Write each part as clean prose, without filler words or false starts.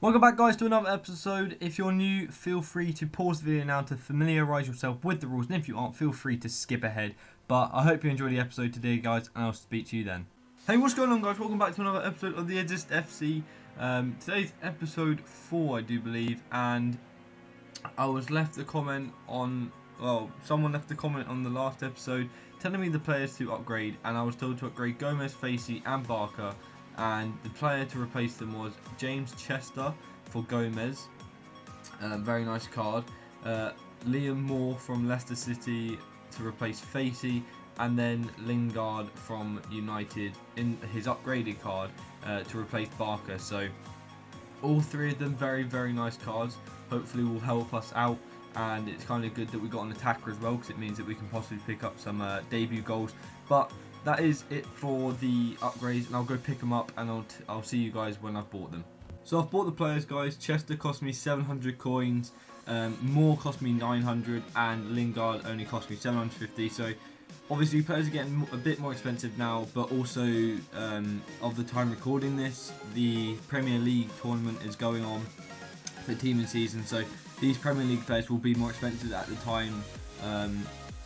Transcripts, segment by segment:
Welcome back, guys, to another episode. If you're new, feel free to pause the video now to familiarise yourself with the rules, and if you aren't, feel free to skip ahead. But I hope you enjoyed the episode today, guys, and I'll speak to you then. Hey, what's going on, guys? Welcome back to another episode of the Özzist Fc. Today's episode 4, I do believe, and I was left a comment on, well, someone left a comment on the last episode telling me the players to upgrade, and I was told to upgrade Gomez, Facey and Barker, and the player to replace them was James Chester for Gomez, very nice card. Liam Moore from Leicester City to replace Facey, and then Lingard from United in his upgraded card to replace Barker. So all three of them very, very nice cards. Hopefully will help us out, and it's kind of good that we got an attacker as well, because it means that we can possibly pick up some debut goals. But that is it for the upgrades, and I'll go pick them up, and I'll see you guys when I've bought them. So I've bought the players, guys. Chester cost me 700 coins, Moore cost me 900, and Lingard only cost me 750. So obviously players are getting a bit more expensive now, but also of the time recording this, the Premier League tournament is going on for team and season, so these Premier League players will be more expensive at the time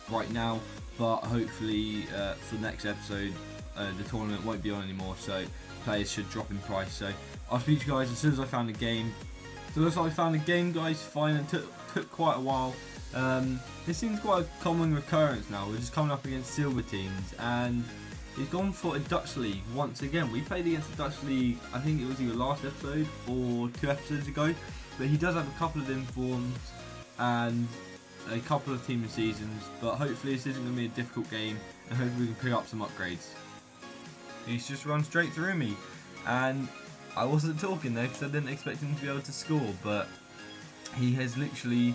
right now. But hopefully for the next episode the tournament won't be on anymore, so players should drop in price. So I'll speak to you guys as soon as I found a game. So it looks like I found a game, guys, fine, and took quite a while. This seems quite a common recurrence now. We're just coming up against silver teams, and he's gone for a Dutch league once again. We played against the Dutch league, I think it was either last episode or 2 episodes ago, but he does have a couple of informs and a couple of team and seasons, but hopefully this isn't going to be a difficult game, and hopefully we can pick up some upgrades. He's just run straight through me, and I wasn't talking there because I didn't expect him to be able to score, but he has literally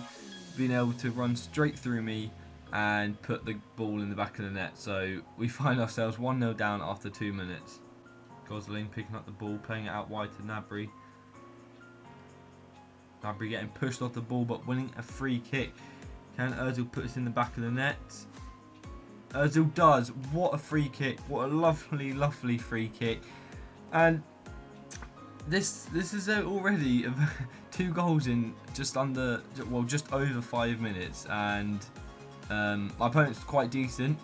been able to run straight through me and put the ball in the back of the net. So we find ourselves 1-0 down after 2 minutes. Gosling picking up the ball, playing it out wide to Gnabry. Gnabry getting pushed off the ball, but winning a free kick. Can Özzil put us in the back of the net? Özzil does. What a free kick. What a lovely, lovely free kick. And this is already 2 goals in just over 5 minutes. And my opponent's quite decent.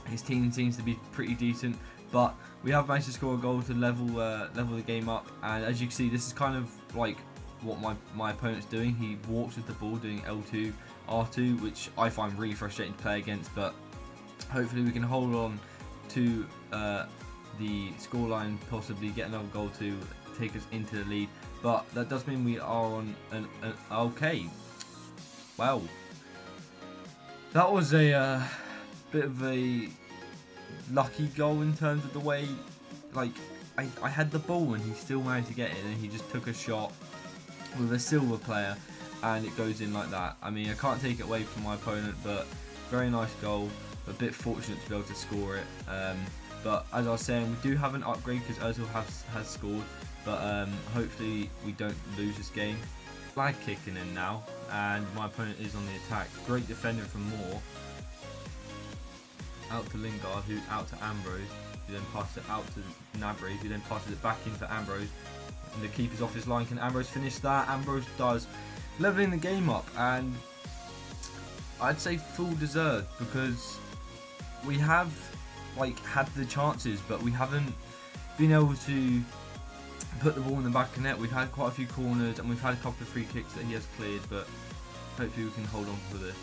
His team seems to be pretty decent. But we have managed to score a goal to level the game up. And as you can see, this is kind of like what my opponent's doing. He walks with the ball doing L2, R2, which I find really frustrating to play against, but hopefully we can hold on to the scoreline, possibly get another goal to take us into the lead. But that does mean we are on an okay. Wow, that was a bit of a lucky goal in terms of the way, like, I had the ball and he still managed to get it, and he just took a shot with a silver player and it goes in like that. I mean, I can't take it away from my opponent, but very nice goal. A bit fortunate to be able to score it. But as I was saying, we do have an upgrade because Özzil has scored, but hopefully we don't lose this game. Flag kicking in now, and my opponent is on the attack. Great defender from Moore. Out to Lingard, who out to Ambrose, who then passes it out to Gnabry, who then passes it back into Ambrose. And the keeper's off his line. Can Ambrose finish that? Ambrose does, leveling the game up, and I'd say full deserved, because we have had the chances, but we haven't been able to put the ball in the back of the net. We've had quite a few corners, and we've had a couple of free kicks that he has cleared, but hopefully we can hold on for this.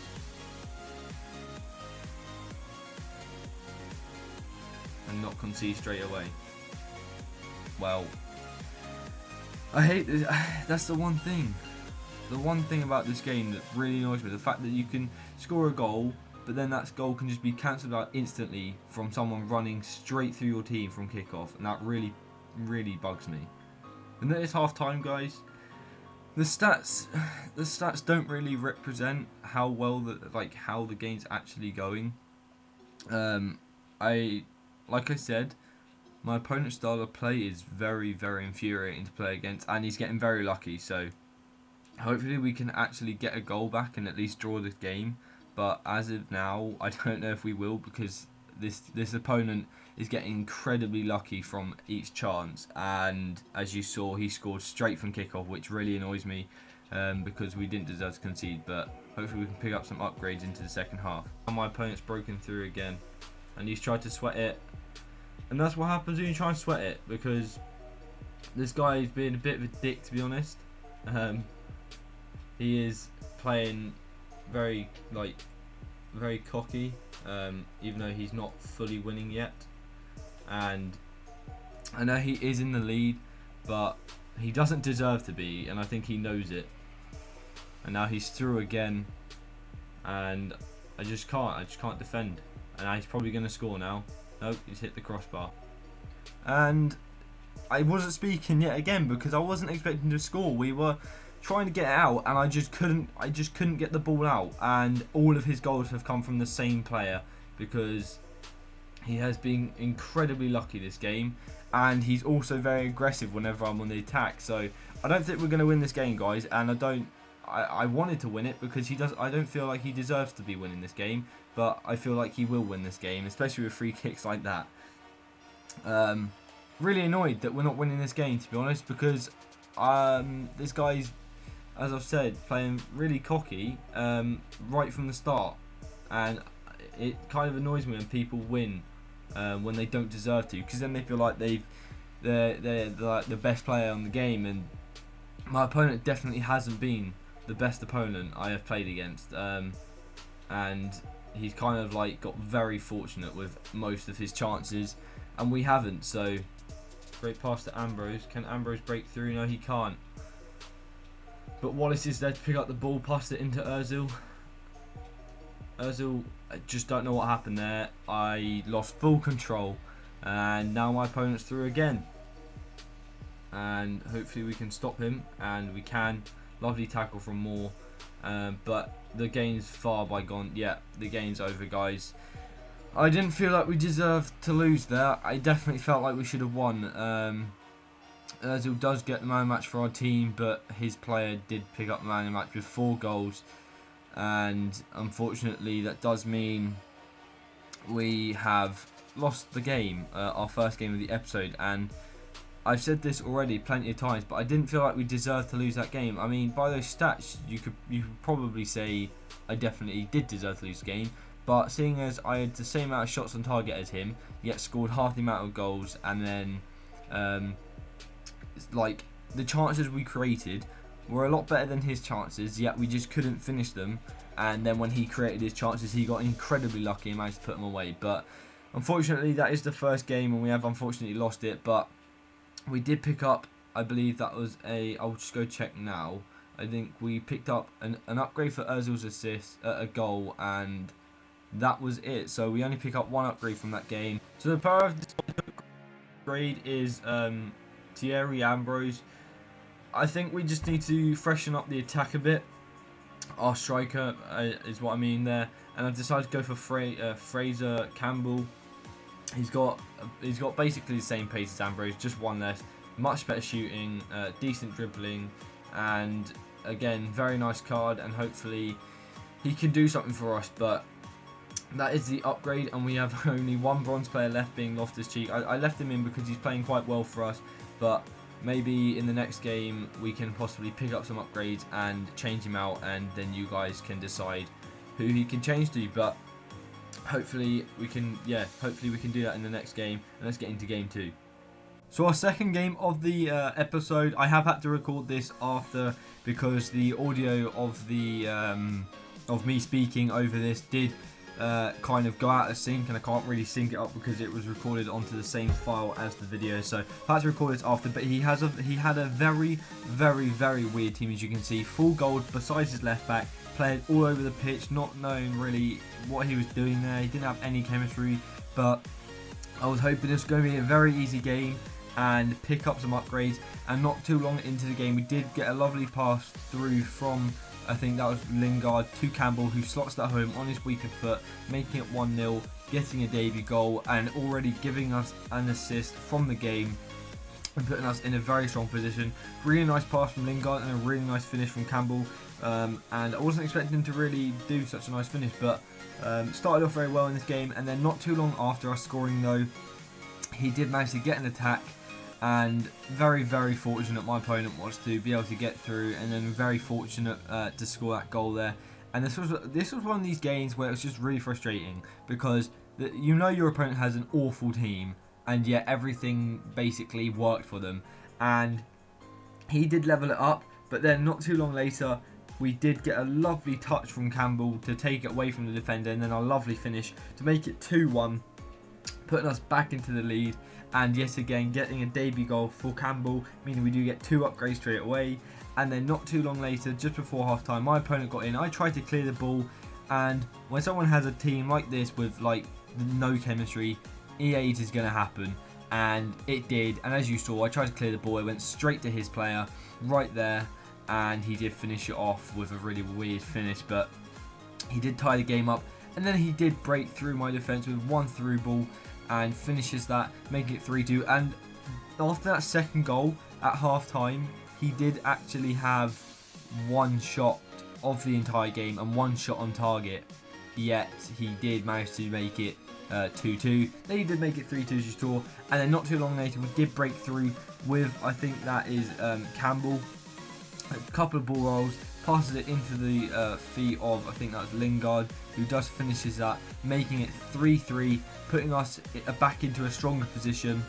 And not concede straight away. Well, I hate this. That's the one thing. The one thing about this game that really annoys me, the fact that you can score a goal, but then that goal can just be cancelled out instantly from someone running straight through your team from kickoff, and that really, really bugs me. And then it's half time, guys. The stats don't really represent how well how the game's actually going. Like I said, my opponent's style of play is very, very infuriating to play against, and he's getting very lucky. So hopefully we can actually get a goal back and at least draw this game. But as of now, I don't know if we will, because this opponent is getting incredibly lucky from each chance, and as you saw, he scored straight from kickoff, which really annoys me because we didn't deserve to concede, but hopefully we can pick up some upgrades into the second half. And my opponent's broken through again, and he's tried to sweat it, and that's what happens when you try and sweat it, because this guy is being a bit of a dick, to be honest. He is playing very cocky, even though he's not fully winning yet. And I know he is in the lead, but he doesn't deserve to be, and I think he knows it. And now he's through again, and I just can't defend. And now he's probably going to score now. Nope, he's hit the crossbar. And I wasn't speaking yet again because I wasn't expecting to score. We were trying to get it out, and I just couldn't get the ball out. And all of his goals have come from the same player, because he has been incredibly lucky this game, and he's also very aggressive whenever I'm on the attack. So I don't think we're going to win this game, guys, and I wanted to win it because I don't feel like he deserves to be winning this game, but I feel like he will win this game, especially with free kicks like that. Really annoyed that we're not winning this game, to be honest, because this guy's, as I've said, playing really cocky right from the start, and it kind of annoys me when people win when they don't deserve to, because then they feel like they're like the best player on the game, and my opponent definitely hasn't been the best opponent I have played against, and he's kind of like got very fortunate with most of his chances, and we haven't. So great pass to Ambrose. Can Ambrose break through? No, he can't. But Wallace is there to pick up the ball, pass it into Özil. Özil, I just don't know what happened there. I lost full control, and now my opponent's through again. And hopefully we can stop him, and we can. Lovely tackle from Moore, but the game's far by gone. Yeah, the game's over, guys. I didn't feel like we deserved to lose there. I definitely felt like we should have won. Özil does get the man of the match for our team, but his player did pick up the man of the match with 4 goals. And unfortunately, that does mean we have lost the game, our first game of the episode. And I've said this already plenty of times, but I didn't feel like we deserved to lose that game. I mean, by those stats, you could probably say I definitely did deserve to lose the game. But seeing as I had the same amount of shots on target as him, yet scored half the amount of goals, and then like the chances we created were a lot better than his chances, yet we just couldn't finish them. And then when he created his chances, he got incredibly lucky and managed to put them away. But unfortunately, that is the first game, and we have unfortunately lost it. But we did pick up, I believe that was I'll just go check now. I think we picked up an upgrade for Özil's assist, a goal, and that was it. So we only pick up 1 upgrade from that game. So the power of this upgrade is Thierry Ambrose. I think we just need to freshen up the attack a bit. Our striker is what I mean there, and I've decided to go for Fraser Campbell. He's got basically the same pace as Ambrose, just 1 less. Much better shooting, decent dribbling, and again, very nice card, and hopefully he can do something for us. But that is the upgrade, and we have only 1 bronze player left, being Loftus-Cheek. I left him in because he's playing quite well for us, but maybe in the next game we can possibly pick up some upgrades and change him out, and then you guys can decide who he can change to. But hopefully we can do that in the next game, and let's get into game 2. So our second game of the episode, I have had to record this after because the audio of the of me speaking over this did kind of go out of sync, and I can't really sync it up because it was recorded onto the same file as the video. So I had to record this after. But he had a very weird team, as you can see. Full gold besides his left back, played all over the pitch, not knowing really what he was doing there. He didn't have any chemistry, but I was hoping this was going to be a very easy game and pick up some upgrades. And not too long into the game, we did get a lovely pass through from, I think that was Lingard, to Campbell, who slots that home on his weaker foot, making it 1-0, getting a debut goal, and already giving us an assist from the game and putting us in a very strong position. Really nice pass from Lingard and a really nice finish from Campbell. And I wasn't expecting him to really do such a nice finish, but started off very well in this game. And then not too long after us scoring, though, he did manage to get an attack, and very, very fortunate my opponent was to be able to get through, and then very fortunate to score that goal there. And this was one of these games where it was just really frustrating, because you know your opponent has an awful team, and yet everything basically worked for them. And he did level it up, but then not too long later, we did get a lovely touch from Campbell to take it away from the defender, and then a lovely finish to make it 2-1, putting us back into the lead. And yet again, getting a debut goal for Campbell, meaning we do get 2 upgrades straight away. And then not too long later, just before half time, my opponent got in. I tried to clear the ball, and when someone has a team like this with like no chemistry, EA's is going to happen. And it did, and as you saw, I tried to clear the ball, it went straight to his player right there, and he did finish it off with a really weird finish, but he did tie the game up. And then he did break through my defence with 1 through ball and finishes that, making it 3-2. And after that second goal at half time, he did actually have 1 shot of the entire game and 1 shot on target, yet he did manage to make it 2-2. Then he did make it 3-2 as you saw, and then not too long later we did break through with, I think that is Campbell, a couple of ball rolls, passes it into the feet of, I think that's Lingard, who just finishes that, making it 3-3, putting us back into a stronger position.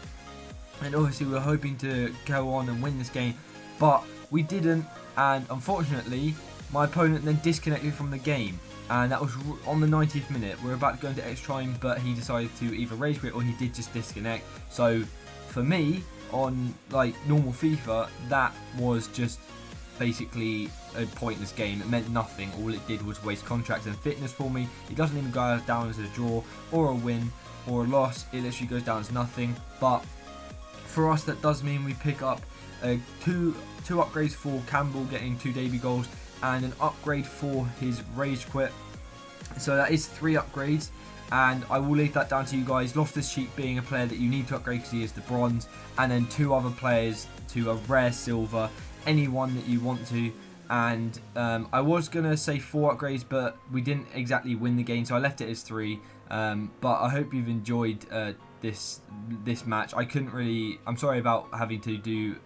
And obviously we were hoping to go on and win this game, but we didn't, and unfortunately my opponent then disconnected from the game, and that was on the 90th minute. We're about to go into extra time, but he decided to either rage quit or he did just disconnect. So for me, on like normal FIFA, that was just basically a pointless game. It meant nothing. All it did was waste contracts and fitness for me. It doesn't even go down as a draw or a win or a loss. It literally goes down as nothing. But for us, that does mean we pick up two upgrades for Campbell, getting 2 debut goals, and an upgrade for his rage quit. So that is 3 upgrades, and I will leave that down to you guys. Loftus-Cheek being a player that you need to upgrade because he is the bronze, and then 2 other players to a rare silver, any one that you want to. And I was gonna say 4 upgrades, but we didn't exactly win the game, so I left it as 3. But I hope you've enjoyed this match. I'm sorry about having to do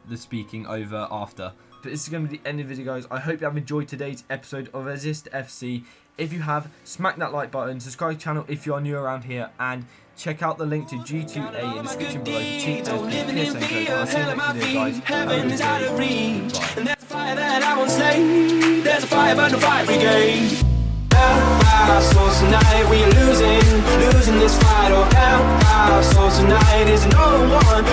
the speaking over after. But this is going to be the end of the video, guys. I hope you have enjoyed today's episode of Özzist FC. If you have, smack that like button, subscribe to the channel if you are new around here, and check out the link to G2A in the description below for cheap PSN code. I'll see you next video, guys. Have a good day. Goodbye. There's a fire that I won't slay. There's a fire burn the fire brigade. So tonight we are losing this fight. Oh, so tonight is no one.